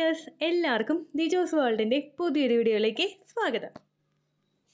Viewers, എല്ലാവർക്കും ദിജോസ് വേൾഡിൻ്റെ പുതിയൊരു വീഡിയോയിലേക്ക് സ്വാഗതം.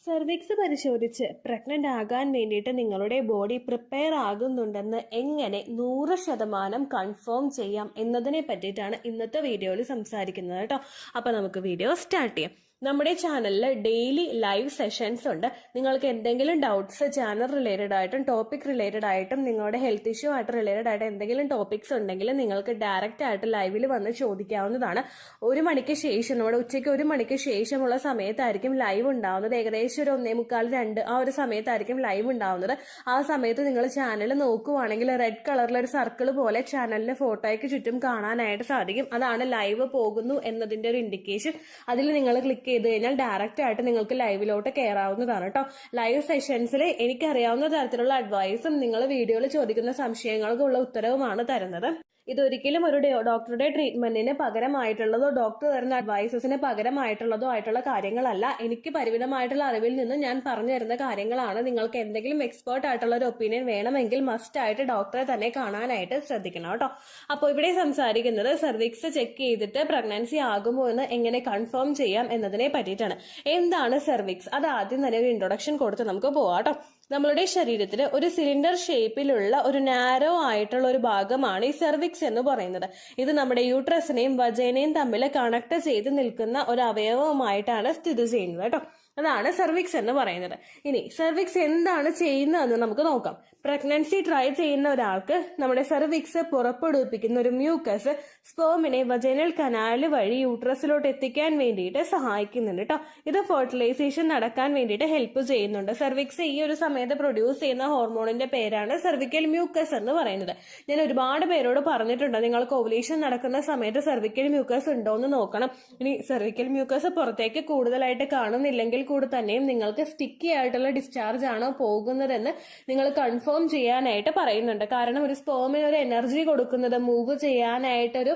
സെർവിക്സ് പരിശോധിച്ച് പ്രഗ്നൻ്റ് ആകാൻ വേണ്ടിയിട്ട് നിങ്ങളുടെ ബോഡി പ്രിപ്പയർ ആകുന്നുണ്ടെന്ന് എങ്ങനെ 100% കൺഫേം ചെയ്യാം എന്നതിനെ പറ്റിയിട്ടാണ് ഇന്നത്തെ വീഡിയോയിൽ സംസാരിക്കുന്നത് കേട്ടോ. അപ്പോൾ നമുക്ക് വീഡിയോ സ്റ്റാർട്ട് ചെയ്യാം. നമ്മുടെ ചാനലിൽ ഡെയിലി ലൈവ് സെഷൻസ് ഉണ്ട്. നിങ്ങൾക്ക് എന്തെങ്കിലും ഡൗട്ട്സ് ചാനൽ റിലേറ്റഡ് ആയിട്ടും ടോപ്പിക് റിലേറ്റഡ് ആയിട്ടും നിങ്ങളുടെ ഹെൽത്ത് ഇഷ്യൂ ആയിട്ട് റിലേറ്റഡ് ആയിട്ട് എന്തെങ്കിലും ടോപ്പിക്സ് ഉണ്ടെങ്കിൽ നിങ്ങൾക്ക് ഡയറക്റ്റ് ആയിട്ട് ലൈവിൽ വന്ന് ചോദിക്കാവുന്നതാണ്. 1 മണിക്ക് ശേഷം, നമ്മുടെ ഉച്ചയ്ക്ക് 1 മണിക്ക് ശേഷമുള്ള സമയത്തായിരിക്കും ലൈവ് ഉണ്ടാവുന്നത്. ഏകദേശം ഒരു 1:45-2 ആ ഒരു സമയത്തായിരിക്കും ലൈവ് ഉണ്ടാവുന്നത്. ആ സമയത്ത് നിങ്ങൾ ചാനൽ നോക്കുവാണെങ്കിൽ റെഡ് കളറിലൊരു സർക്കിൾ പോലെ ചാനലിന്റെ ഫോട്ടോയ്ക്ക് ചുറ്റും കാണാനായിട്ട് സാധിക്കും. അതാണ് ലൈവ് പോകുന്നു എന്നതിന്റെ ഒരു ഇൻഡിക്കേഷൻ. അതിൽ നിങ്ങൾ ക്ലിക്ക് ചെയ്ത് കഴിഞ്ഞാൽ ഡയറക്റ്റ് ആയിട്ട് നിങ്ങൾക്ക് ലൈവിലോട്ട് കയറാവുന്നതാണ് കേട്ടോ. ലൈവ് സെഷൻസിൽ എനിക്കറിയാവുന്ന തരത്തിലുള്ള അഡ്വൈസും നിങ്ങൾ വീഡിയോയിൽ ചോദിക്കുന്ന സംശയങ്ങൾക്കുള്ള ഉത്തരവുമാണ് തരുന്നത്. ഇതൊരിക്കലും ഒരു ഡോക്ടറുടെ ട്രീറ്റ്മെന്റിന് പകരമായിട്ടുള്ളതോ ഡോക്ടർ തരുന്ന അഡ്വൈസസിന് പകരമായിട്ടുള്ളതോ ആയിട്ടുള്ള കാര്യങ്ങളല്ല. എനിക്ക് പരിമിതമായിട്ടുള്ള അറിവിൽ നിന്ന് ഞാൻ പറഞ്ഞു തരുന്ന കാര്യങ്ങളാണ്. നിങ്ങൾക്ക് എന്തെങ്കിലും എക്സ്പേർട്ട് ആയിട്ടുള്ള ഒരു ഒപ്പീനിയൻ വേണമെങ്കിൽ മസ്റ്റ് ആയിട്ട് ഡോക്ടറെ തന്നെ കാണാനായിട്ട് ശ്രദ്ധിക്കണം കേട്ടോ. അപ്പോൾ ഇവിടെ സംസാരിക്കുന്നത് സെർവിക്സ് ചെക്ക് ചെയ്തിട്ട് പ്രഗ്നൻസി ആകുമോ എന്ന് എങ്ങനെ കൺഫേം ചെയ്യാം എന്നതിനെ പറ്റിയിട്ടാണ്. എന്താണ് സെർവിക്സ്? അത് ആദ്യം തന്നെ ഒരു ഇൻട്രൊഡക്ഷൻ കൊടുത്ത് നമുക്ക് പോവാം കേട്ടോ. നമ്മളുടെ ശരീരത്തിൽ ഒരു സിലിണ്ടർ ഷേപ്പിലുള്ള ഒരു നാരോ ആയിട്ടുള്ള ഒരു ഭാഗമാണ് ഈ സെർവിക്സ് എന്ന് പറയുന്നത്. ഇത് നമ്മുടെ യൂട്രസിനെയും വജൈനയും തമ്മിൽ കണക്ട് ചെയ്ത് നിൽക്കുന്ന ഒരു അവയവമായിട്ടാണ് സ്ഥിതി ചെയ്യുന്നത് കേട്ടോ. അതാണ് സെർവിക്സ് എന്ന് പറയുന്നത്. ഇനി സെർവിക്സ് എന്താണ് ചെയ്യുന്നതെന്ന് നമുക്ക് നോക്കാം. പ്രഗ്നൻസി ട്രൈ ചെയ്യുന്ന ഒരാൾക്ക് നമ്മുടെ സെർവിക്സ് പുറപ്പെടുവിപ്പിക്കുന്ന ഒരു മ്യൂക്കസ് സ്പേമിനെ വജൈനൽ കനാൽ വഴി യൂട്രസിലോട്ട് എത്തിക്കാൻ വേണ്ടിയിട്ട് സഹായിക്കുന്നുണ്ട് കേട്ടോ. ഇത് ഫെർട്ടിലൈസേഷൻ നടക്കാൻ വേണ്ടിയിട്ട് ഹെൽപ്പ് ചെയ്യുന്നുണ്ട്. സെർവിക്സ് ഈ ഒരു സമയത്ത് പ്രൊഡ്യൂസ് ചെയ്യുന്ന ഹോർമോണിന്റെ പേരാണ് സെർവിക്കൽ മ്യൂക്കസ് എന്ന് പറയുന്നത്. ഞാൻ ഒരുപാട് പേരോട് പറഞ്ഞിട്ടുണ്ട്, നിങ്ങൾക്ക് ഓവുലേഷൻ നടക്കുന്ന സമയത്ത് സെർവിക്കൽ മ്യൂക്കസ് ഉണ്ടോ എന്ന് നോക്കണം. ഇനി സെർവിക്കൽ മ്യൂക്കസ് പുറത്തേക്ക് കൂടുതലായിട്ട് കാണുന്നില്ലെങ്കിൽ കൂടി തന്നെയും നിങ്ങൾക്ക് സ്റ്റിക്കി ആയിട്ടുള്ള ഡിസ്ചാർജ് ആണോ പോകുന്നതെന്ന് നിങ്ങൾ കൺഫേം ചെയ്യാനായിട്ട് പറയുന്നുണ്ട്. കാരണം ഒരു സ്പേമിന് ഒരു എനർജി കൊടുക്കുന്നത്, മൂവ് ചെയ്യാനായിട്ടൊരു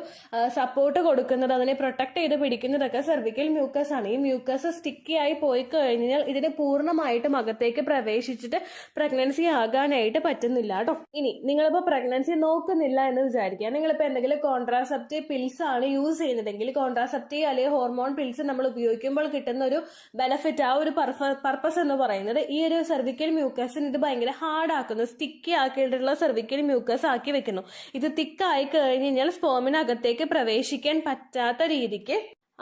സപ്പോർട്ട് കൊടുക്കുന്നത്, അതിനെ പ്രൊട്ടക്ട് ചെയ്ത് പിടിക്കുന്നതൊക്കെ സെർവിക്കൽ മ്യൂക്കസ് ആണ്. ഈ മ്യൂക്കസ് സ്റ്റിക്കി ആയി പോയി കഴിഞ്ഞാൽ ഇതിന് പൂർണ്ണമായിട്ടും അകത്തേക്ക് പ്രവേശിച്ചിട്ട് പ്രഗ്നൻസി ആകാനായിട്ട് പറ്റുന്നില്ല കേട്ടോ. ഇനി നിങ്ങളിപ്പോ പ്രഗ്നൻസി നോക്കുന്നില്ല എന്ന് വിചാരിക്കുക. നിങ്ങളിപ്പോ എന്തെങ്കിലും കോൺട്രാസെപ്റ്റീവ് പിൽസ് ആണ് യൂസ് ചെയ്യുന്നതെങ്കിൽ കോൺട്രാസെപ്റ്റീവ് അല്ലെങ്കിൽ ഹോർമോൺ പിൽസ് നമ്മൾ ഉപയോഗിക്കുമ്പോൾ കിട്ടുന്ന ഒരു ബെനഫിറ്റ്, ആ ഒരു പർപ്പസ് എന്ന് പറയുന്നത് ഈ ഒരു സെർവിക്കൽ മ്യൂക്കസിന് ഇത് ഭയങ്കര ഹാർഡ് ആക്കുന്നു, സ്റ്റിക്കി ആക്കിയിട്ടുള്ള സെർവിക്കൽ മ്യൂക്കസ് ആക്കി വെക്കുന്നു. ഇത് തിക്കായി കഴിഞ്ഞ് കഴിഞ്ഞാൽ സ്പേമിനകത്തേക്ക് പ്രവേശിക്കാൻ പറ്റാത്ത രീതിക്ക്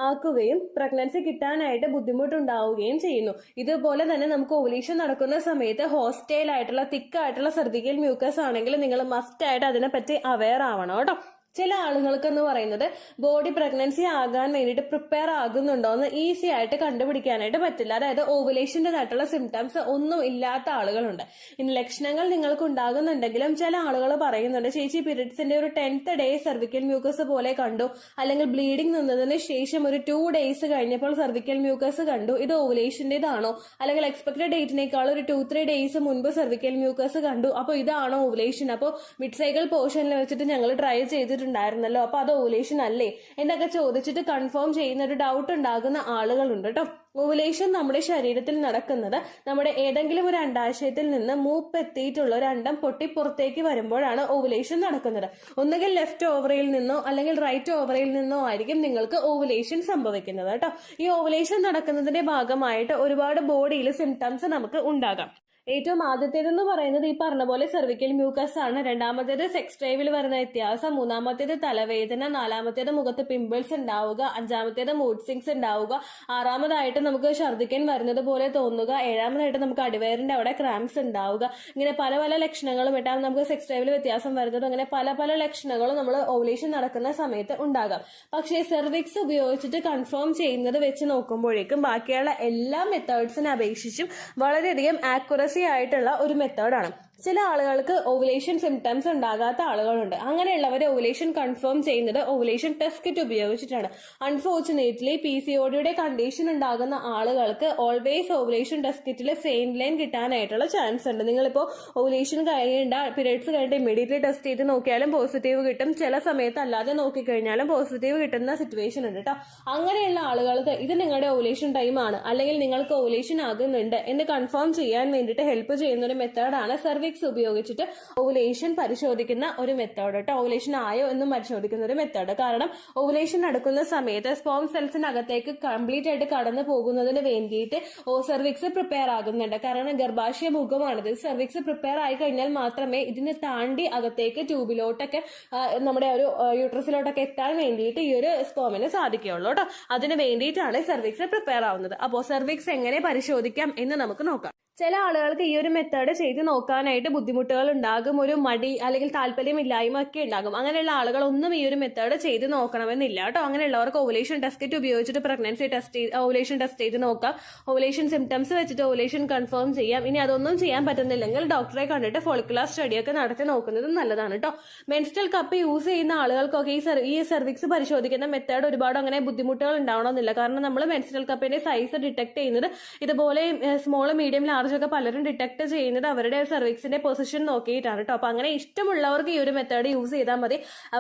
ആക്കുകയും പ്രഗ്നൻസി കിട്ടാനായിട്ട് ബുദ്ധിമുട്ടുണ്ടാവുകയും ചെയ്യുന്നു. ഇതുപോലെ തന്നെ നമുക്ക് ഓവുലേഷൻ നടക്കുന്ന സമയത്ത് ഹോസ്റ്റൈൽ ആയിട്ടുള്ള തിക്കായിട്ടുള്ള സെർവിക്കൽ മ്യൂക്കസ് ആണെങ്കിൽ നിങ്ങൾ മസ്റ്റ് ആയിട്ട് അതിനെപ്പറ്റി അവെയർ ആവണം കേട്ടോ. ചില ആളുകൾക്ക് എന്ന് പറയുന്നത് ബോഡി പ്രഗ്നൻസി ആകാൻ വേണ്ടിയിട്ട് പ്രിപ്പയർ ആകുന്നുണ്ടോ എന്ന് ഈസി ആയിട്ട് കണ്ടുപിടിക്കാനായിട്ട് പറ്റില്ല. അതായത് ഓവുലേഷൻ്റെതായിട്ടുള്ള സിംറ്റംസ് ഒന്നും ഇല്ലാത്ത ആളുകളുണ്ട്. ഇനി ലക്ഷണങ്ങൾ നിങ്ങൾക്ക് ഉണ്ടാകുന്നുണ്ടെങ്കിലും ചില ആളുകൾ പറയുന്നുണ്ട്, ചേച്ചി പീരിയഡ്സിന്റെ ഒരു 10th ഡേ സെർവിക്കൽ മ്യൂക്കസ് പോലെ കണ്ടു, അല്ലെങ്കിൽ ബ്ലീഡിംഗ് നിന്നതിന് ശേഷം ഒരു 2 days കഴിഞ്ഞപ്പോൾ സെർവിക്കൽ മ്യൂക്കസ് കണ്ടു, ഇത് ഓവുലേഷൻ്റെതാണോ? അല്ലെങ്കിൽ എക്സ്പെക്ടഡ് ഡേറ്റിനേക്കാൾ ഒരു 2-3 days മുൻപ് സെർവിക്കൽ മ്യൂക്കസ് കണ്ടു, അപ്പോൾ ഇതാണോ ഓവുലേഷൻ? അപ്പോൾ മിഡ് സൈക്കിൾ പോർഷനിൽ വെച്ചിട്ട് ഞങ്ങൾ ട്രൈ ചെയ്തിട്ടുണ്ടായിരുന്നല്ലോ, അപ്പൊ അത് ഓവുലേഷൻ അല്ലേ എന്നൊക്കെ ചോദിച്ചിട്ട് കൺഫേം ചെയ്യുന്ന ഒരു ഡൗട്ട് ഉണ്ടാകുന്ന ആളുകളുണ്ട് കേട്ടോ. ഓവുലേഷൻ നമ്മുടെ ശരീരത്തിൽ നടക്കുന്നത് നമ്മുടെ ഏതെങ്കിലും ഒരു അണ്ടാശയത്തിൽ നിന്ന് മൂപ്പെത്തിയിട്ടുള്ള ഒരു അണ്ടം പൊട്ടിപ്പുറത്തേക്ക് വരുമ്പോഴാണ് ഓവുലേഷൻ നടക്കുന്നത്. ഒന്നുകിൽ ലെഫ്റ്റ് ഓവറിയിൽ നിന്നോ അല്ലെങ്കിൽ റൈറ്റ് ഓവറിയിൽ നിന്നോ ആയിരിക്കും നിങ്ങൾക്ക് ഓവുലേഷൻ സംഭവിക്കുന്നത് കേട്ടോ. ഈ ഓവുലേഷൻ നടക്കുന്നതിന്റെ ഭാഗമായിട്ട് ഒരുപാട് ബോഡിയിൽ സിംറ്റംസ് നമുക്ക് ഉണ്ടാകാം. ഏറ്റവും ആദ്യത്തേതെന്ന് പറയുന്നത് ഈ പറഞ്ഞ പോലെ സെർവിക്കൽ മ്യൂക്കസ് ആണ്. രണ്ടാമത്തേത് സെക്സ് ഡ്രൈവിൽ വരുന്ന വ്യത്യാസം, മൂന്നാമത്തേത് തലവേദന, നാലാമത്തേത് മുഖത്ത് പിമ്പിൾസ് ഉണ്ടാവുക, അഞ്ചാമത്തേത് മൂഡ് സ്വിങ്സ് ഉണ്ടാവുക, ആറാമതായിട്ട് നമുക്ക് ഛർദ്ദിക്കാൻ വരുന്നത് പോലെ തോന്നുക, ഏഴാമതായിട്ട് നമുക്ക് അടിവയറിന്റെ അവിടെ ക്രാംസ് ഉണ്ടാവുക. ഇങ്ങനെ പല പല ലക്ഷണങ്ങളും, എട്ടാമത് നമുക്ക് സെക്സ് ഡ്രൈവിൽ വ്യത്യാസം വരുന്നത്, അങ്ങനെ പല പല ലക്ഷണങ്ങളും നമ്മൾ ഓവുലേഷൻ നടക്കുന്ന സമയത്ത് ഉണ്ടാകാം. പക്ഷേ സെർവിക്സ് ഉപയോഗിച്ചിട്ട് കൺഫേം ചെയ്യുന്നത് വെച്ച് നോക്കുമ്പോഴേക്കും ബാക്കിയുള്ള എല്ലാ മെത്തേഡ്സിനെ അപേക്ഷിച്ചും വളരെയധികം ആക്യുറസി ആയിട്ടുള്ള ഒരു മെത്തേഡാണ്. ചില ആളുകൾക്ക് ഓവുലേഷൻ സിംറ്റംസ് ഉണ്ടാകാത്ത ആളുകളുണ്ട്. അങ്ങനെയുള്ളവരെ ഓവുലേഷൻ കൺഫേം ചെയ്യുന്നത് ഓവുലേഷൻ ടെസ്റ്റ് കിറ്റ് ഉപയോഗിച്ചിട്ടാണ്. അൺഫോർച്ചുനേറ്റ്ലി PCODയുടെ കണ്ടീഷൻ ഉണ്ടാകുന്ന ആളുകൾക്ക് ഓൾവേസ് ഓവുലേഷൻ ടെസ്റ്റ് കിറ്റിൽ ഫെയിൻ ലൈൻ കിട്ടാനായിട്ടുള്ള ചാൻസ് ഉണ്ട്. നിങ്ങളിപ്പോൾ ഓവുലേഷൻ കഴിയേണ്ട പീരിയഡ്സ് കഴിഞ്ഞിട്ട് ഇമ്മീഡിയറ്റ്ലി ടെസ്റ്റ് ചെയ്ത് നോക്കിയാലും പോസിറ്റീവ് കിട്ടും, ചില സമയത്ത് അല്ലാതെ നോക്കിക്കഴിഞ്ഞാലും പോസിറ്റീവ് കിട്ടുന്ന സിറ്റുവേഷൻ ഉണ്ട് കേട്ടോ. അങ്ങനെയുള്ള ആളുകൾക്ക് ഇത് നിങ്ങളുടെ ഓവുലേഷൻ ടൈം ആണ് അല്ലെങ്കിൽ നിങ്ങൾക്ക് ഓവുലേഷൻ ആകുന്നുണ്ട് എന്ന് കൺഫേം ചെയ്യാൻ വേണ്ടിയിട്ട് ഹെൽപ്പ് ചെയ്യുന്ന ഒരു മെത്തേഡാണ് സെർവിക്സ് സെർവിക്സ് ഉപയോഗിച്ചിട്ട് ഓവുലേഷൻ പരിശോധിക്കുന്ന ഒരു മെത്തേഡ് കേട്ടോ. ഓവുലേഷൻ ആയോ എന്നും പരിശോധിക്കുന്ന ഒരു മെത്തേഡ്. കാരണം ഓവുലേഷൻ നടക്കുന്ന സമയത്ത് സ്പേം സെൽസിനകത്തേക്ക് കംപ്ലീറ്റ് ആയിട്ട് കടന്നു പോകുന്നതിന് വേണ്ടിയിട്ട് സെർവിക്സ് പ്രിപ്പയർ ആകുന്നുണ്ട്. കാരണം ഗർഭാശയ മുഖമാണിത്. സെർവിക്സ് പ്രിപ്പയർ ആയി കഴിഞ്ഞാൽ മാത്രമേ ഇതിനെ താണ്ടി അകത്തേക്ക് ട്യൂബിലോട്ടൊക്കെ നമ്മുടെ ഒരു യൂട്രസിലോട്ടൊക്കെ എത്താൻ വേണ്ടിയിട്ട് ഈ ഒരു സ്പേമിന് സാധിക്കുകയുള്ളൂ കേട്ടോ. അതിന് വേണ്ടിയിട്ടാണ് സെർവിക്സ് പ്രിപ്പയർ ആവുന്നത്. അപ്പോൾ സെർവിക്സ് എങ്ങനെ പരിശോധിക്കാം എന്ന് നമുക്ക് നോക്കാം. ചില ആളുകൾക്ക് ഈ ഒരു മെത്തേഡ് ചെയ്ത് നോക്കാനായിട്ട് ബുദ്ധിമുട്ടുകൾ ഉണ്ടാകും, ഒരു മടി അല്ലെങ്കിൽ താല്പര്യമില്ലായ്മ ഒക്കെ ഉണ്ടാകും. അങ്ങനെയുള്ള ആളുകളൊന്നും ഈ ഒരു മെത്തേഡ് ചെയ്ത് നോക്കണമെന്നില്ല കേട്ടോ. അങ്ങനെയുള്ളവർക്ക് ഓവുലേഷൻ ടെസ്റ്റ് കിറ്റ് ഉപയോഗിച്ചിട്ട് പ്രഗ്നൻസി ഓവുലേഷൻ ടെസ്റ്റ് ചെയ്ത് നോക്കാം. ഓവുലേഷൻ സിംറ്റംസ് വെച്ചിട്ട് ഓവുലേഷൻ കൺഫേം ചെയ്യാം. ഇനി അതൊന്നും ചെയ്യാൻ പറ്റുന്നില്ലെങ്കിൽ ഡോക്ടറെ കണ്ടിട്ട് ഫോളിക്കുലർ സ്റ്റഡിയൊക്കെ നടത്തി നോക്കുന്നത് നല്ലതാണ് കേട്ടോ. മെൻസ്ട്രൽ കപ്പ് യൂസ് ചെയ്യുന്ന ആളുകൾക്കൊക്കെ ഈ സെർവിക്സ് പരിശോധിക്കുന്ന മെത്തേഡ് ഒരുപാട് അങ്ങനെ ബുദ്ധിമുട്ടുകൾ ഉണ്ടാവണമെന്നില്ല. കാരണം നമ്മൾ മെൻസ്ട്രൽ കപ്പിന്റെ സൈസ് ഡിറ്റക്ട് ചെയ്യുന്നത് ഇതുപോലെ സ്മോൾ മീഡിയം ലാർജ് ഒക്കെ പലരും ഡിറ്റക്ട് ചെയ്യുന്നത് അവരുടെ സെർവിക്സിന്റെ പൊസിഷൻ നോക്കിയിട്ടാണ് കേട്ടോ. അപ്പൊ അങ്ങനെ ഇഷ്ടമുള്ളവർക്ക് ഈ ഒരു മെത്തേഡ് യൂസ് ചെയ്താൽ മതി.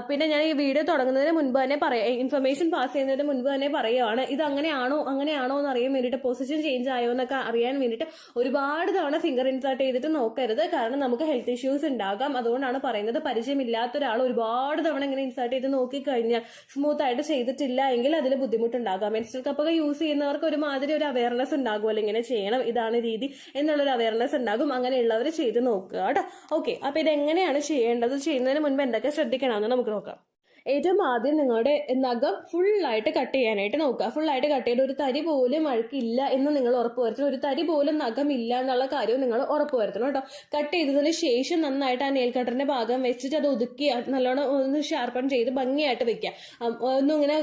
പിന്നെ ഞാൻ ഈ വീഡിയോ തുടങ്ങുന്നതിന് മുൻപ് തന്നെ ഇൻഫർമേഷൻ പാസ് ചെയ്യുന്നതിന് മുൻപ് തന്നെ പറയുകയാണ്, ഇത് അങ്ങനെയാണോ എന്ന് അറിയാൻ വേണ്ടിയിട്ട്, പൊസിഷൻ ചേഞ്ച് ആയോ എന്നൊക്കെ അറിയാൻ വേണ്ടിയിട്ട് ഒരുപാട് തവണ ഫിംഗർ ഇൻസേർട്ട് ചെയ്തിട്ട് നോക്കരുത്. കാരണം നമുക്ക് ഹെൽത്ത് ഇഷ്യൂസ് ഉണ്ടാകാം. അതുകൊണ്ടാണ് പറയുന്നത്. പരിചയമില്ലാത്ത ഒരാൾ ഒരുപാട് തവണ ഇങ്ങനെ ഇൻസേർട്ട് ചെയ്ത് നോക്കിക്കഴിഞ്ഞാൽ സ്മൂത്ത് ആയിട്ട് ചെയ്തിട്ടില്ല എങ്കിൽ അതിൽ ബുദ്ധിമുട്ടുണ്ടാകാം. മെൻസ്ട്രൽ കപ്പൊക്കെ യൂസ് ചെയ്യുന്നവർക്ക് ഒരുമാതിരി ഒരു അവയർനെസ് ഉണ്ടാകുമല്ലോ, ഇങ്ങനെ ചെയ്യണം, ഇതാണ് രീതി എന്നുള്ളൊരു അവയർനെസ് ഉണ്ടാകും. അങ്ങനെയുള്ളവർ ചെയ്ത് നോക്കുക കേട്ടോ. ഓക്കെ, അപ്പൊ ഇതെങ്ങനെയാണ് ചെയ്യേണ്ടത്, ചെയ്യുന്നതിന് മുൻപ് എന്തൊക്കെ ശ്രദ്ധിക്കണമെന്ന് നമുക്ക് നോക്കാം. ഏറ്റവും ആദ്യം നിങ്ങളുടെ നഖം ഫുള്ളായിട്ട് കട്ട് ചെയ്യാനായിട്ട് നോക്കുക. ഫുള്ളായിട്ട് കട്ട് ചെയ്ത് ഒരു തരി പോലും അഴുക്കില്ല എന്ന് നിങ്ങൾ ഉറപ്പുവരുത്തണം. ഒരു തരി പോലും നഖം ഇല്ല എന്നുള്ള കാര്യവും നിങ്ങൾ ഉറപ്പുവരുത്തണം കേട്ടോ. കട്ട് ചെയ്തതിന് ശേഷം നന്നായിട്ട് ആ നെയിൽ കട്ടറിന്റെ ഭാഗം വെച്ചിട്ട് അത് ഒതുക്കി നല്ലോണം ഒന്ന് ഷാർപ്പൺ ചെയ്ത് ഭംഗിയായിട്ട് വെക്കുക. ഒന്നും ഇങ്ങനെ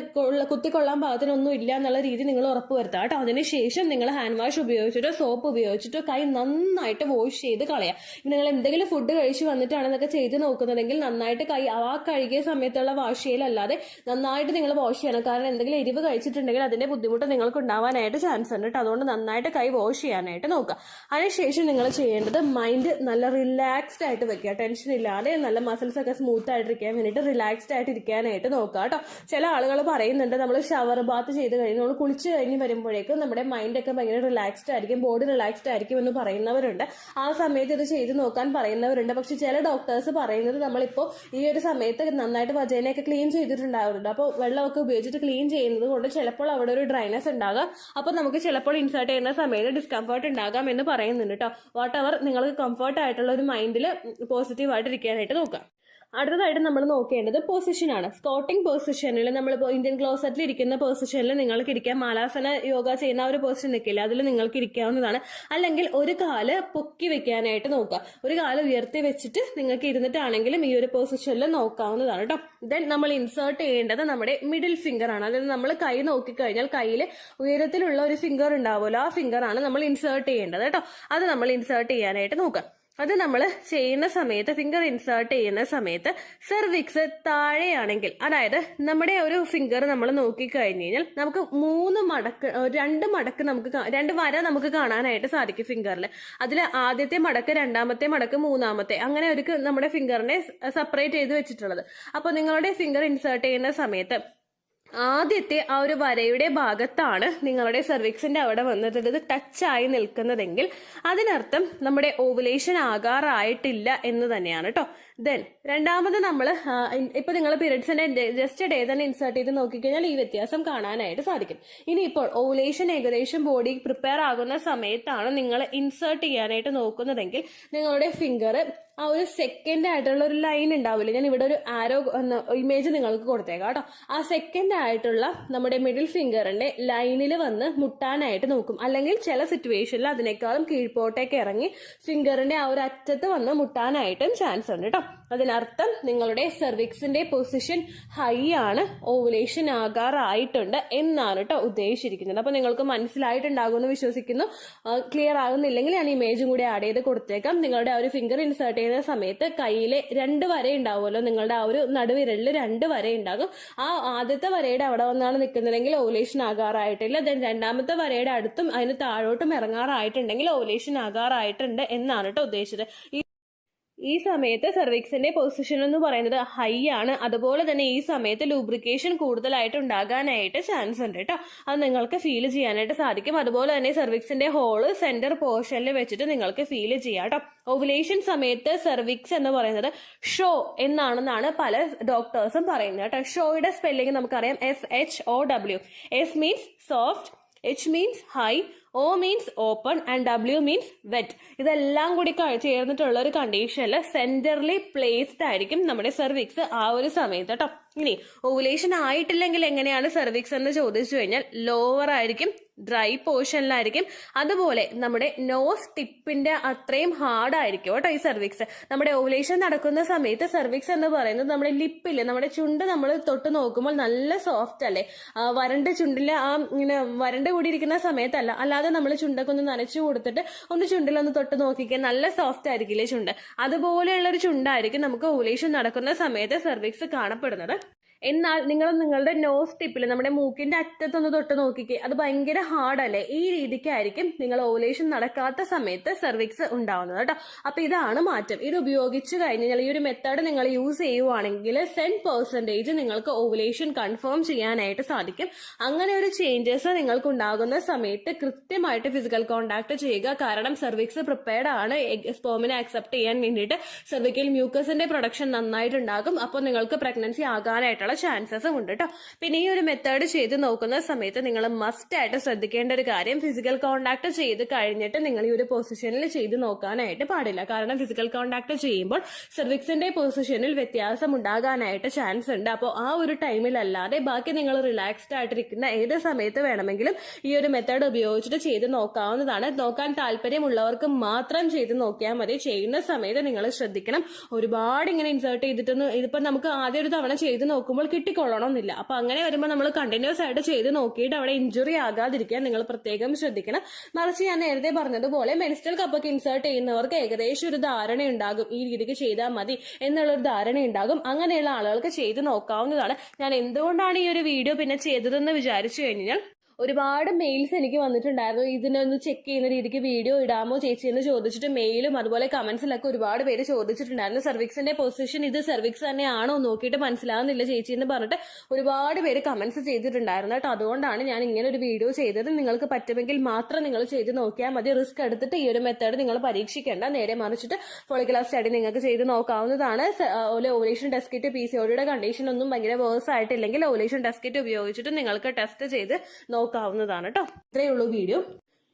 കുത്തിക്കൊള്ളാൻ പാകത്തിനൊന്നും ഇല്ല എന്നുള്ള രീതി നിങ്ങൾ ഉറപ്പുവരുത്തുക കേട്ടോ. അതിനുശേഷം നിങ്ങൾ ഹാൻഡ് വാഷ് ഉപയോഗിച്ചിട്ടോ സോപ്പ് ഉപയോഗിച്ചിട്ടോ കൈ നന്നായിട്ട് വാഷ് ചെയ്ത് കളയാം. നിങ്ങൾ എന്തെങ്കിലും ഫുഡ് കഴിച്ച് വന്നിട്ടാണ് ഇതൊക്കെ ചെയ്ത് നോക്കുന്നതെങ്കിൽ നന്നായിട്ട് കൈ ആ കഴുകിയ സമയത്തുള്ള വാഷിയല്ലാതെ നന്നായിട്ട് നിങ്ങൾ വാഷ് ചെയ്യണം. കാരണം എന്തെങ്കിലും എരിവ് കഴിച്ചിട്ടുണ്ടെങ്കിൽ അതിന്റെ ബുദ്ധിമുട്ട് നിങ്ങൾക്ക് ഉണ്ടാവാനായിട്ട് ചാൻസ് ഉണ്ട് കേട്ടോ. അതുകൊണ്ട് നന്നായിട്ട് കൈ വാഷ് ചെയ്യാനായിട്ട് നോക്കുക. അതിനുശേഷം നിങ്ങൾ ചെയ്യേണ്ടത് മൈൻഡ് നല്ല റിലാക്സ്ഡ് ആയിട്ട് വെക്കുക. ടെൻഷൻ ഇല്ലാതെ നല്ല മസിൽസ് ഒക്കെ സ്മൂത്ത് ആയിട്ടിരിക്കാൻ വേണ്ടിയിട്ട് റിലാക്സ്ഡ് ആയിട്ട് ഇരിക്കാനായിട്ട് നോക്കുക കേട്ടോ. ചില ആളുകൾ പറയുന്നുണ്ട് നമ്മൾ ഷവർ ബാത്ത് ചെയ്ത് കഴിഞ്ഞ് നമ്മൾ കുളിച്ച് കഴിഞ്ഞ് വരുമ്പോഴേക്കും നമ്മുടെ മൈൻഡ് ഒക്കെ ഭയങ്കര റിലാക്സ്ഡ് ആയിരിക്കും, ബോഡി റിലാക്സ്ഡ് ആയിരിക്കും എന്ന് പറയുന്നവരുണ്ട്. ആ സമയത്ത് ഇത് ചെയ്ത് നോക്കാൻ പറയുന്നവരുണ്ട്. പക്ഷെ ചില ഡോക്ടേഴ്സ് പറയുന്നത് നമ്മളിപ്പോൾ ഈ ഒരു സമയത്ത് നന്നായിട്ട് വജേനയൊക്കെ ക്ലീൻ ചെയ്തിട്ടുണ്ടാവുന്നുണ്ട്. അപ്പോൾ വെള്ളമൊക്കെ ഉപയോഗിച്ചിട്ട് ക്ലീൻ ചെയ്യുന്നത് കൊണ്ട് ചിലപ്പോൾ അവിടെ ഒരു ഡ്രൈനസ് ഉണ്ടാകാം. അപ്പോൾ നമുക്ക് ചിലപ്പോൾ ഇൻസേർട്ട് ചെയ്യുന്ന സമയത്ത് ഡിസ്കംഫർട്ട് ഉണ്ടാകാം എന്ന് പറയുന്നുണ്ട് കേട്ടോ. വാട്ട് എവർ, നിങ്ങൾക്ക് കംഫർട്ട് ആയിട്ടുള്ള ഒരു മൈൻഡിൽ പോസിറ്റീവായിട്ട് ഇരിക്കാനായിട്ട് നോക്കാം. അടുത്തതായിട്ട് നമ്മൾ നോക്കേണ്ടത് പൊസിഷനാണ്. സ്കോട്ടിംഗ് പൊസിഷനിൽ നമ്മളിപ്പോൾ ഇന്ത്യൻ ക്ലോസറ്റിൽ ഇരിക്കുന്ന പൊസിഷനിൽ നിങ്ങൾക്ക് ഇരിക്കാം. മാലാസന യോഗ ചെയ്യുന്ന ഒരു പൊസിഷൻ നിൽക്കില്ല, അതിൽ നിങ്ങൾക്ക് ഇരിക്കാവുന്നതാണ്. അല്ലെങ്കിൽ ഒരു കാല് പൊക്കി വെക്കാനായിട്ട് നോക്കുക. ഒരു കാല് ഉയർത്തി വെച്ചിട്ട് നിങ്ങൾക്ക് ഇരുന്നിട്ടാണെങ്കിലും ഈ ഒരു പൊസിഷനിൽ നോക്കാവുന്നതാണ് കേട്ടോ. ദെൻ നമ്മൾ ഇൻസേർട്ട് ചെയ്യേണ്ടത് നമ്മുടെ മിഡിൽ ഫിംഗർ ആണ്. അതായത് നമ്മൾ കൈ നോക്കിക്കഴിഞ്ഞാൽ കയ്യിൽ ഉയരത്തിലുള്ള ഒരു ഫിംഗർ ഉണ്ടാവുമല്ലോ, ആ ഫിംഗർ ആണ് നമ്മൾ ഇൻസേർട്ട് ചെയ്യേണ്ടത് കേട്ടോ. അത് നമ്മൾ ഇൻസേർട്ട് ചെയ്യാനായിട്ട് നോക്കാം. അത് നമ്മൾ ചെയ്യുന്ന സമയത്ത്, ഫിംഗർ ഇൻസേർട്ട് ചെയ്യുന്ന സമയത്ത് സെർവിക്സ് താഴെയാണെങ്കിൽ, അതായത് നമ്മുടെ ഒരു ഫിംഗർ നമ്മൾ നോക്കിക്കഴിഞ്ഞ് കഴിഞ്ഞാൽ നമുക്ക് 2 മടക്ക് നമുക്ക് 2 വര നമുക്ക് കാണാനായിട്ട് സാധിക്കും ഫിംഗറിൽ. അതിൽ ആദ്യത്തെ മടക്ക്, രണ്ടാമത്തെ മടക്ക്, മൂന്നാമത്തെ, അങ്ങനെ ഒരു നമ്മുടെ ഫിംഗറിനെ സെപ്പറേറ്റ് ചെയ്ത് വെച്ചിട്ടുള്ളത്. അപ്പോൾ നിങ്ങളുടെ ഫിംഗർ ഇൻസേർട്ട് ചെയ്യുന്ന സമയത്ത് ആദ്യത്തെ ആ ഒരു വരയുടെ ഭാഗത്താണ് നിങ്ങളുടെ സെർവിക്സിന്റെ അവിടെ വന്നിട്ട് ഇത് ടച്ചായി നിൽക്കുന്നതെങ്കിൽ അതിനർത്ഥം നമ്മുടെ ഓവുലേഷൻ ആകാറായിട്ടില്ല എന്ന് തന്നെയാണ് കേട്ടോ. ദെൻ രണ്ടാമത് നമ്മൾ ഇപ്പൊ നിങ്ങൾ പീരിയഡ്സിന്റെ ജസ്റ്റ് ഡേ തന്നെ ഇൻസേർട്ട് ചെയ്ത് നോക്കിക്കഴിഞ്ഞാൽ ഈ വ്യത്യാസം കാണാനായിട്ട് സാധിക്കും. ഇനിയിപ്പോൾ ഓവുലേഷൻ ഏകദേശം ബോഡി പ്രിപ്പയർ ആകുന്ന സമയത്താണ് നിങ്ങൾ ഇൻസേർട്ട് ചെയ്യാനായിട്ട് നോക്കുന്നതെങ്കിൽ നിങ്ങളുടെ ഫിംഗർ ആ ഒരു സെക്കൻഡ് ആയിട്ടുള്ള ഒരു ലൈൻ ഉണ്ടാവില്ല, ഞാൻ ഇവിടെ ഒരു ആരോ ഇമേജ് നിങ്ങൾക്ക് കൊടുത്തേക്കാം കേട്ടോ. ആ സെക്കൻഡ് ആയിട്ടുള്ള നമ്മുടെ മിഡിൽ ഫിംഗറിന്റെ ലൈനിൽ വന്ന് മുട്ടാനായിട്ട് നോക്കും. അല്ലെങ്കിൽ ചില സിറ്റുവേഷനിൽ അതിനേക്കാളും കീഴ്പോട്ടേക്ക് ഇറങ്ങി ഫിംഗറിന്റെ ആ ഒരു അറ്റത്ത് വന്ന് മുട്ടാനായിട്ടും ചാൻസ് ഉണ്ട് കേട്ടോ. അതിനർത്ഥം നിങ്ങളുടെ സെർവിക്സിന്റെ പൊസിഷൻ ഹൈ ആണ്, ഓവുലേഷൻ ആകാറായിട്ടുണ്ട് എന്നാണ് കേട്ടോ ഉദ്ദേശിച്ചിരിക്കുന്നത്. അപ്പൊ നിങ്ങൾക്ക് മനസ്സിലായിട്ടുണ്ടാകുമെന്ന് വിശ്വസിക്കുന്നു. ക്ലിയർ ആകുന്നില്ലെങ്കിൽ ഞാൻ ഇമേജും കൂടി ആഡ് ചെയ്ത് കൊടുത്തേക്കാം. നിങ്ങളുടെ ആ ഒരു ഫിംഗർ ഇൻസേർട്ട് ചെയ്യുന്ന സമയത്ത് കയ്യിലെ 2 വര ഉണ്ടാവുമല്ലോ, നിങ്ങളുടെ ആ ഒരു നടുവിരലിൽ 2 വര ഉണ്ടാകും. ആ ആദ്യത്തെ വരയുടെ അവിടെ വന്നാണ് നിൽക്കുന്നതെങ്കിൽ ഓവുലേഷൻ ആകാറായിട്ടില്ല. ദെൻ രണ്ടാമത്തെ വരയുടെ അടുത്തും അതിന് താഴോട്ടും ഇറങ്ങാറായിട്ടുണ്ടെങ്കിൽ ഓവുലേഷൻ ആകാറായിട്ടുണ്ട് എന്നാണ് കേട്ടോ ഉദ്ദേശിച്ചത്. ഈ സമയത്ത് സെർവിക്സിന്റെ പൊസിഷൻ എന്ന് പറയുന്നത് ഹൈ ആണ്. അതുപോലെ തന്നെ ഈ സമയത്ത് ലൂബ്രിക്കേഷൻ കൂടുതലായിട്ട് ഉണ്ടാകാനായിട്ട് ചാൻസ് ഉണ്ട് കേട്ടോ. അത് നിങ്ങൾക്ക് ഫീൽ ചെയ്യാനായിട്ട് സാധിക്കും. അതുപോലെ തന്നെ സെർവിക്സിന്റെ ഹോള് സെന്റർ പോർഷനിൽ വെച്ചിട്ട് നിങ്ങൾക്ക് ഫീൽ ചെയ്യാം കേട്ടോ. ഓവുലേഷൻ സമയത്ത് സെർവിക്സ് എന്ന് പറയുന്നത് ഷോ എന്നാണെന്നാണ് പല ഡോക്ടേഴ്സും പറയുന്നത് കേട്ടോ. ഷോയുടെ സ്പെല്ലിംഗ് നമുക്കറിയാം, SHOW. S means soft, H means high, O means open and W means wet. ഇതെല്ലാം കൂടി ചേർന്നിട്ടുള്ള ഒരു കണ്ടീഷനിൽ സെന്ററിലി പ്ലേസ്ഡ് ആയിരിക്കും നമ്മുടെ സെർവിക്സ് ആ ഒരു സമയത്ത് കേട്ടോ. ഇനി ഓവുലേഷൻ ആയിട്ടില്ലെങ്കിൽ എങ്ങനെയാണ് സെർവിക്സ് എന്ന് ചോദിച്ചു കഴിഞ്ഞാൽ ലോവർ ആയിരിക്കും, ഡ്രൈ പോർഷനിലായിരിക്കും. അതുപോലെ നമ്മുടെ നോസ് ടിപ്പിന്റെ അത്രയും ഹാർഡ് ആയിരിക്കും കേട്ടോ ഈ സെർവിക്സ്. നമ്മുടെ ഓവുലേഷൻ നടക്കുന്ന സമയത്ത് സെർവിക്സ് എന്ന് പറയുന്നത് നമ്മുടെ ലിപ്പില്, നമ്മുടെ ചുണ്ട് നമ്മൾ തൊട്ട് നോക്കുമ്പോൾ നല്ല സോഫ്റ്റ് അല്ലേ. വരണ്ട ചുണ്ടില് ഇങ്ങനെ വരണ്ട് കൂടിയിരിക്കുന്ന സമയത്തല്ല, അല്ലാതെ നമ്മൾ ചുണ്ടൊക്കെ ഒന്ന് നനച്ചു കൊടുത്തിട്ട് ഒന്ന് ചുണ്ടിലൊന്ന് തൊട്ട് നോക്കിക്കാൻ നല്ല സോഫ്റ്റ് ആയിരിക്കില്ലേ ചുണ്ട്. അതുപോലെയുള്ള ഒരു ചുണ്ടായിരിക്കും നമുക്ക് ഓവുലേഷൻ നടക്കുന്ന സമയത്ത് സെർവിക്സ് കാണപ്പെടുന്നത്. എന്നാൽ നിങ്ങൾ നിങ്ങളുടെ നോസ് ടിപ്പിൽ, നമ്മുടെ മൂക്കിന്റെ അറ്റത്തൊന്ന് തൊട്ട് നോക്കിക്കേ, അത് ഭയങ്കര ഹാർഡല്ലേ. ഈ രീതിക്കായിരിക്കും നിങ്ങൾ ഓവുലേഷൻ നടക്കാത്ത സമയത്ത് സെർവിക്സ് ഉണ്ടാവുന്നത് കേട്ടോ. അപ്പൊ ഇതാണ് മാറ്റം. ഇത് ഉപയോഗിച്ച് കഴിഞ്ഞാൽ, ഈ ഒരു മെത്തേഡ് നിങ്ങൾ യൂസ് ചെയ്യുവാണെങ്കിൽ 10% നിങ്ങൾക്ക് ഓവുലേഷൻ കൺഫേം ചെയ്യാനായിട്ട് സാധിക്കും. അങ്ങനെ ഒരു ചേഞ്ചസ് നിങ്ങൾക്ക് ഉണ്ടാകുന്ന സമയത്ത് കൃത്യമായിട്ട് ഫിസിക്കൽ കോണ്ടാക്ട് ചെയ്യുക. കാരണം സെർവിക്സ് പ്രിപ്പയർഡ് ആണ് സ്പേമിനെ അക്സെപ്റ്റ് ചെയ്യാൻ വേണ്ടിയിട്ട്. സെർവിക്കൽ മ്യൂക്കസിന്റെ പ്രൊഡക്ഷൻ നന്നായിട്ടുണ്ടാകും. അപ്പോൾ നിങ്ങൾക്ക് പ്രഗ്നൻസി ആകാനായിട്ടുള്ള ചാൻസസും ഉണ്ട് കേട്ടോ. പിന്നെ ഈ ഒരു മെത്തേഡ് ചെയ്ത് നോക്കുന്ന സമയത്ത് നിങ്ങൾ മസ്റ്റ് ആയിട്ട് ശ്രദ്ധിക്കേണ്ട ഒരു കാര്യം, ഫിസിക്കൽ കോണ്ടാക്ട് ചെയ്ത് കഴിഞ്ഞിട്ട് നിങ്ങൾ ഈ ഒരു പൊസിഷനിൽ ചെയ്ത് നോക്കാനായിട്ട് പാടില്ല. കാരണം ഫിസിക്കൽ കോണ്ടാക്ട് ചെയ്യുമ്പോൾ സെർവിക്സിന്റെ പൊസിഷനിൽ വ്യത്യാസം ഉണ്ടാകാനായിട്ട് ചാൻസ് ഉണ്ട്. അപ്പോൾ ആ ഒരു ടൈമിലല്ലാതെ ബാക്കി നിങ്ങൾ റിലാക്സ്ഡ് ആയിട്ടിരിക്കുന്ന ഏത് സമയത്ത് വേണമെങ്കിലും ഈ ഒരു മെത്തേഡ് ഉപയോഗിച്ചിട്ട് ചെയ്ത് നോക്കാവുന്നതാണ്. നോക്കാൻ താല്പര്യമുള്ളവർക്ക് മാത്രം ചെയ്ത് നോക്കിയാൽ മതി. ചെയ്യുന്ന സമയത്ത് നിങ്ങൾ ശ്രദ്ധിക്കണം, ഒരുപാട് ഇങ്ങനെ ഇൻസേർട്ട് ചെയ്തിട്ടൊന്നും, ഇതിപ്പോ നമുക്ക് ആദ്യം ഒരു തവണ ചെയ്ത് നോക്കുമ്പോൾ കിട്ടിക്കൊള്ളണമെന്നില്ല. അപ്പൊ അങ്ങനെ വരുമ്പോൾ നമ്മൾ കണ്ടിന്യൂസ് ആയിട്ട് ചെയ്ത് നോക്കിയിട്ട് അവിടെ ഇഞ്ചുറി ആകാതിരിക്കാൻ നിങ്ങൾ പ്രത്യേകം ശ്രദ്ധിക്കണം. മറിച്ച് ഞാൻ നേരത്തെ പറഞ്ഞതുപോലെ മെൻസ്ട്രൽ കപ്പൊക്കെ ഇൻസേർട്ട് ചെയ്യുന്നവർക്ക് ഏകദേശം ഒരു ധാരണ ഉണ്ടാകും, ഈ രീതിക്ക് ചെയ്താൽ മതി എന്നുള്ളൊരു ധാരണ ഉണ്ടാകും. അങ്ങനെയുള്ള ആളുകൾക്ക് ചെയ്ത് നോക്കാവുന്നതാണ്. ഞാൻ എന്തുകൊണ്ടാണ് ഈ ഒരു വീഡിയോ പിന്നെ ചെയ്തതെന്ന് വിചാരിച്ചു കഴിഞ്ഞാൽ, ഒരുപാട് മെയിൽസ് എനിക്ക് വന്നിട്ടുണ്ടായിരുന്നു, ഇതിനൊന്ന് ചെക്ക് ചെയ്യുന്ന രീതിക്ക് വീഡിയോ ഇടാമോ ചേച്ചി എന്ന് ചോദിച്ചിട്ട്. മെയിലും അതുപോലെ കമന്റ്സിലൊക്കെ ഒരുപാട് പേര് ചോദിച്ചിട്ടുണ്ടായിരുന്നു. സെർവിക്സിന്റെ പൊസിഷൻ ഇത് സെർവിക്സ് തന്നെയാണോ നോക്കിയിട്ട് മനസ്സിലാവുന്നില്ല ചേച്ചി എന്ന് പറഞ്ഞിട്ട് ഒരുപാട് പേര് കമന്റ്സ് ചെയ്തിട്ടുണ്ടായിരുന്നു കേട്ടോ. അതുകൊണ്ടാണ് ഞാൻ ഇങ്ങനെ ഒരു വീഡിയോ ചെയ്തത്. നിങ്ങൾക്ക് പറ്റുമെങ്കിൽ മാത്രം നിങ്ങൾ ചെയ്ത് നോക്കിയാൽ മതി. റിസ്ക് എടുത്തിട്ട് ഈ ഒരു മെത്തേഡ് നിങ്ങൾ പരീക്ഷിക്കേണ്ട. നേരെ മറിച്ചിട്ട് ഫോളിക്കുലർ സ്റ്റഡി നിങ്ങൾക്ക് ചെയ്ത് നോക്കാവുന്നതാണ്. ഓവുലേഷൻ ടെസ്റ്റ് കിറ്റ് PCODയുടെ കണ്ടീഷൻ ഒന്നും ഭയങ്കര വേഴ്സ് ആയിട്ടില്ലെങ്കിൽ ഓവുലേഷൻ ടെസ്റ്റ് കിറ്റ് ഉപയോഗിച്ചിട്ട് നിങ്ങൾക്ക് ടെസ്റ്റ് ചെയ്ത് നോക്കാവുന്നതാണ് കേട്ടോ. ഇത്രയേ ഉള്ളൂ വീഡിയോ.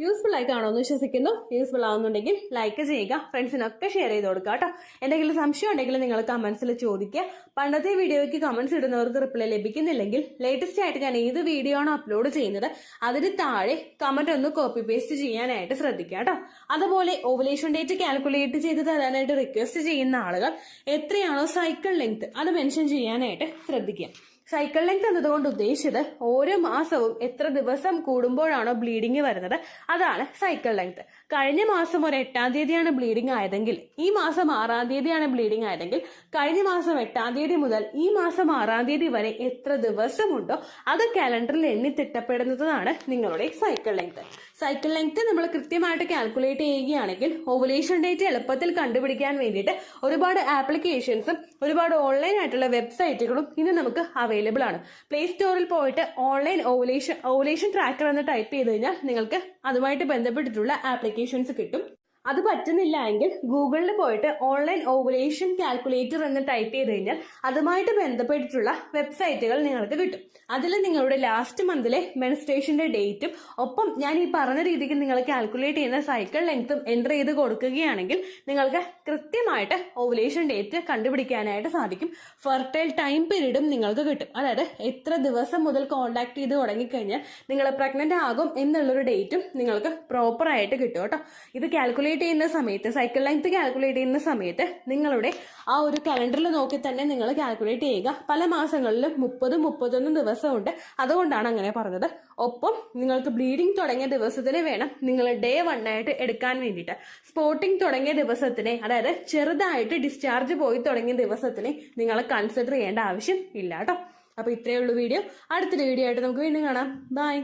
യൂസ്ഫുൾ ആയി കാണുമെന്ന് വിശ്വസിക്കുന്നു. യൂസ്ഫുൾ ആവുന്നുണ്ടെങ്കിൽ ലൈക്ക് ചെയ്യുക, ഫ്രണ്ട്സിനൊക്കെ ഷെയർ ചെയ്ത് കൊടുക്കുക കേട്ടോ. എന്തെങ്കിലും സംശയം ഉണ്ടെങ്കിൽ നിങ്ങൾ കമന്റ്സിൽ ചോദിക്കുക. പണ്ടത്തെ വീഡിയോയ്ക്ക് കമന്റ്സ് ഇടുന്നവർക്ക് റിപ്ലൈ ലഭിക്കുന്നില്ലെങ്കിൽ ലേറ്റസ്റ്റ് ആയിട്ട് ഞാൻ ഏത് വീഡിയോ ആണോ അപ്ലോഡ് ചെയ്യുന്നത് അതിന് താഴെ കമന്റ് ഒന്ന് കോപ്പി പേസ്റ്റ് ചെയ്യാനായിട്ട് ശ്രദ്ധിക്കുക കേട്ടോ. അതുപോലെ ഓവുലേഷൻ ഡേറ്റ് കാൽക്കുലേറ്റ് ചെയ്ത് തരാനായിട്ട് റിക്വസ്റ്റ് ചെയ്യുന്ന ആളുകൾ എത്രയാണോ സൈക്കിൾ ലെങ്ത് അത് മെൻഷൻ ചെയ്യാനായിട്ട് ശ്രദ്ധിക്കുക. സൈക്കിൾ ലെങ്ത് എന്നതുകൊണ്ട് ഉദ്ദേശിച്ചത് ഓരോ മാസവും എത്ര ദിവസം കൂടുമ്പോഴാണോ ബ്ലീഡിങ് വരുന്നത് അതാണ് സൈക്കിൾ ലെങ്ത്. കഴിഞ്ഞ മാസം ഒരു 8-ാം തീയതിയാണ് ബ്ലീഡിങ് ആയതെങ്കിൽ ഈ മാസം 6-ാം തീയതിയാണ് ബ്ലീഡിങ് ആയതെങ്കിൽ കഴിഞ്ഞ മാസം 8-ാം തീയതി മുതൽ ഈ മാസം 6-ാം തീയതി വരെ എത്ര ദിവസമുണ്ടോ അത് കാലണ്ടറിൽ എണ്ണി തിട്ടപ്പെടുന്നതാണ് നിങ്ങളുടെ സൈക്കിൾ ലെങ്ത്. സൈക്കിൾ ലെങ്ത് നമ്മൾ കൃത്യമായിട്ട് കാൽക്കുലേറ്റ് ചെയ്യുകയാണെങ്കിൽ ഓവുലേഷൻ ഡേറ്റ് എളുപ്പത്തിൽ കണ്ടുപിടിക്കാൻ വേണ്ടിയിട്ട് ഒരുപാട് ആപ്ലിക്കേഷൻസും ഒരുപാട് ഓൺലൈൻ ആയിട്ടുള്ള വെബ്സൈറ്റുകളും ഇന്ന് നമുക്ക് അവൈലബിൾ ആണ്. പ്ലേ സ്റ്റോറിൽ പോയിട്ട് ഓൺലൈൻ ഓവുലേഷൻ ട്രാക്കർ എന്ന് ടൈപ്പ് ചെയ്ത് കഴിഞ്ഞാൽ നിങ്ങൾക്ക് അതുമായിട്ട് ബന്ധപ്പെട്ടിട്ടുള്ള ആപ്ലിക്കേഷൻസ് കിട്ടും. അത് പറ്റുന്നില്ല എങ്കിൽ ഗൂഗിളിൽ പോയിട്ട് ഓൺലൈൻ ഓവുലേഷൻ കാൽക്കുലേറ്റർ എന്ന് ടൈപ്പ് ചെയ്ത് കഴിഞ്ഞാൽ അതുമായിട്ട് ബന്ധപ്പെട്ടിട്ടുള്ള വെബ്സൈറ്റുകൾ നിങ്ങൾക്ക് കിട്ടും. അതിൽ നിങ്ങളുടെ ലാസ്റ്റ് മന്തിലെ മെൻസ്ട്രേഷന്റെ ഡേറ്റും ഒപ്പം ഞാൻ ഈ പറഞ്ഞ രീതിക്ക് നിങ്ങൾ കാൽക്കുലേറ്റ് ചെയ്യുന്ന സൈക്കിൾ ലെങ്ത്തും എൻ്റർ ചെയ്ത് കൊടുക്കുകയാണെങ്കിൽ നിങ്ങൾക്ക് കൃത്യമായിട്ട് ഓവുലേഷൻ ഡേറ്റ് കണ്ടുപിടിക്കാനായിട്ട് സാധിക്കും. ഫെർട്ടൈൽ ടൈം പീരീഡും നിങ്ങൾക്ക് കിട്ടും. അതായത് എത്ര ദിവസം മുതൽ കോണ്ടാക്ട് ചെയ്ത് തുടങ്ങിക്കഴിഞ്ഞാൽ നിങ്ങൾ പ്രഗ്നന്റ് ആകും എന്നുള്ളൊരു ഡേറ്റും നിങ്ങൾക്ക് പ്രോപ്പറായിട്ട് കിട്ടും കേട്ടോ. ഇത് കാൽക്കുലേറ്റ് ചെയ്യുന്ന സമയത്ത്, സൈക്കിൾ ലെങ്ത് കാൽക്കുലേറ്റ് ചെയ്യുന്ന സമയത്ത് നിങ്ങളുടെ ആ ഒരു കലണ്ടറിൽ നോക്കി തന്നെ നിങ്ങൾ കാൽക്കുലേറ്റ് ചെയ്യുക. പല മാസങ്ങളിലും 30-31 ദിവസമുണ്ട്, അതുകൊണ്ടാണ് അങ്ങനെ പറഞ്ഞത്. ഒപ്പം നിങ്ങൾക്ക് ബ്ലീഡിങ് തുടങ്ങിയ ദിവസത്തിന് വേണം നിങ്ങൾ ഡേ 1 ആയിട്ട് എടുക്കാൻ വേണ്ടിയിട്ട്. സ്പോട്ടിങ് തുടങ്ങിയ ദിവസത്തിനെ, അതായത് ചെറുതായിട്ട് ഡിസ്ചാർജ് പോയി തുടങ്ങിയ ദിവസത്തിനെ നിങ്ങൾ കൺസിഡർ ചെയ്യേണ്ട ആവശ്യം ഇല്ല കേട്ടോ. അപ്പൊ ഇത്രയേ ഉള്ളൂ വീഡിയോ. അടുത്തൊരു വീഡിയോ ആയിട്ട് നമുക്ക് വീണ്ടും കാണാം. ബൈ.